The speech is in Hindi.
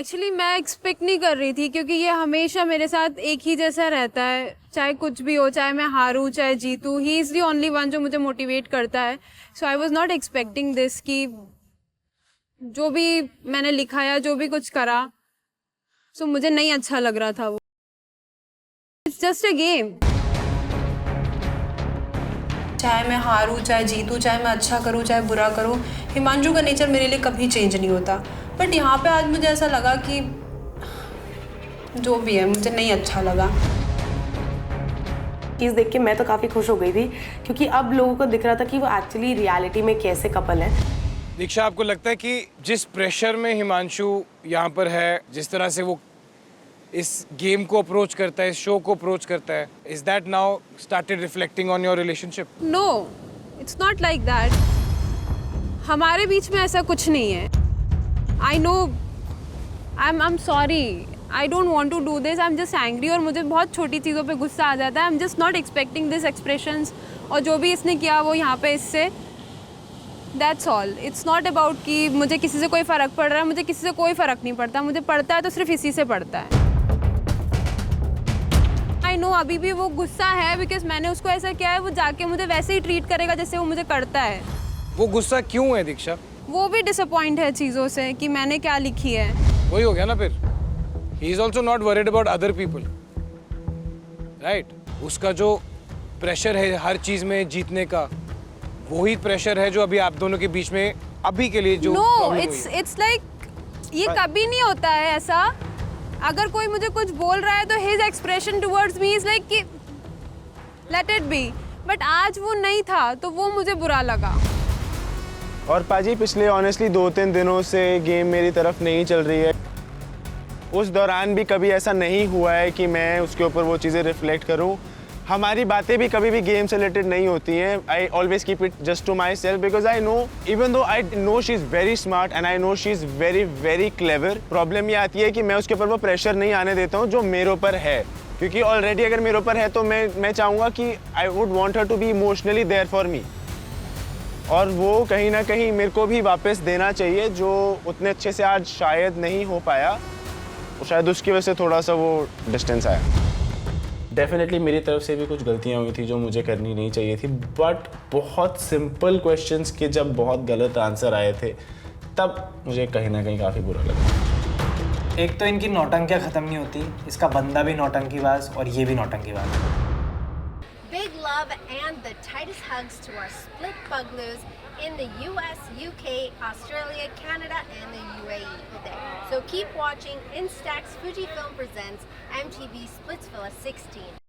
एक्चुअली मैं एक्सपेक्ट नहीं कर रही थी, क्योंकि ये हमेशा मेरे साथ एक ही जैसा रहता है, चाहे कुछ भी हो, चाहे मैं हारूं चाहे जीतूं, he is the only one जो मुझे मोटिवेट करता है. So I was not expecting this कि जो भी मैंने लिखा या जो भी कुछ करा, सो मुझे नहीं अच्छा लग रहा था वो. It's just a game. चाहे मैं हारूं चाहे जीतूं, चाहे मैं अच्छा करूं चाहे बुरा करूं, हिमांशु का नेचर मेरे लिए कभी चेंज नहीं होता. बट यहाँ पे आज मुझे ऐसा लगा कि जो भी है मुझे नहीं अच्छा लगा. चीज़ देख के मैं तो काफ़ी खुश हो गई थी, क्योंकि अब लोगों को दिख रहा था कि वो एक्चुअली रियलिटी में कैसे कपल है. दीक्षा, आपको लगता है कि जिस प्रेशर में हिमांशु यहाँ पर है, जिस तरह से वो इस गेम को अप्रोच करता है, इस शो को अप्रोच करता है, is that now started reflecting on your relationship? No, it's not like that. हमारे बीच में ऐसा कुछ नहीं है. I know, I am sorry, I don't want to do this, I am just angry. और मुझे बहुत छोटी चीज़ों पे गुस्सा आ जाता है. आई am just not expecting this expressions. और जो भी इसने किया वो यहाँ पे इससे, that's all. It's not about कि मुझे किसी से कोई फ़र्क पड़ रहा है. मुझे किसी से कोई फ़र्क नहीं पड़ता. मुझे पड़ता है तो सिर्फ इसी से पड़ता है. आई नो अभी भी वो गुस्सा है, बिकॉज मैंने उसको ऐसा किया है. वो जाके मुझे वैसे ही ट्रीट करेगा जैसे वो मुझे करता है. वो गुस्सा क्यों है दीक्षा? वो भी डिसअपॉइंट है चीज़ों से कि मैंने क्या लिखी है. वही हो गया ना फिर. He is also not worried about other people, right? उसका जो प्रेशर है हर चीज में जीतने का, वही प्रेशर है जो अभी आप दोनों के बीच में अभी के लिए जो नो, इट्स लाइक ये कभी नहीं होता है ऐसा. अगर कोई मुझे कुछ बोल रहा है तो his expression towards me is like कि लेट इट बी. बट आज वो नहीं था तो वो मुझे बुरा लगा. और पाजी पिछले ऑनेस्टली 2-3 दिनों से गेम मेरी तरफ नहीं चल रही है. उस दौरान भी कभी ऐसा नहीं हुआ है कि मैं उसके ऊपर वो चीज़ें रिफ्लेक्ट करूं. हमारी बातें भी कभी भी गेम से रिलेटेड नहीं होती हैं. I always keep it just to myself, because I know, even though I know she is very smart and I know she is very very clever. Problem ये आती है कि मैं उसके ऊपर वो प्रेशर नहीं आने देता हूँ जो मेरे ऊपर है, क्योंकि ऑलरेडी अगर मेरे ऊपर है तो मैं चाहूँगा कि I would want her to be emotionally there for me. और वो कहीं ना कहीं मेरे को भी वापस देना चाहिए, जो उतने अच्छे से आज शायद नहीं हो पाया. तो शायद उसकी वजह से थोड़ा सा वो डिस्टेंस आया. डेफिनेटली मेरी तरफ से भी कुछ गलतियाँ हुई थी जो मुझे करनी नहीं चाहिए थी. बट बहुत सिंपल क्वेश्चंस के जब बहुत गलत आंसर आए थे तब मुझे कहीं ना कहीं काफ़ी बुरा लगा. एक तो इनकी नौटंकियाँ ख़त्म नहीं होती. इसका बंदा भी नौटंकीबाज और ये भी नौटंकीबाज. Big love and the tightest hugs to our split bugloos in the US, UK, Australia, Canada, and the UAE today. So keep watching Instax Fujifilm presents MTV Splitsvilla 16.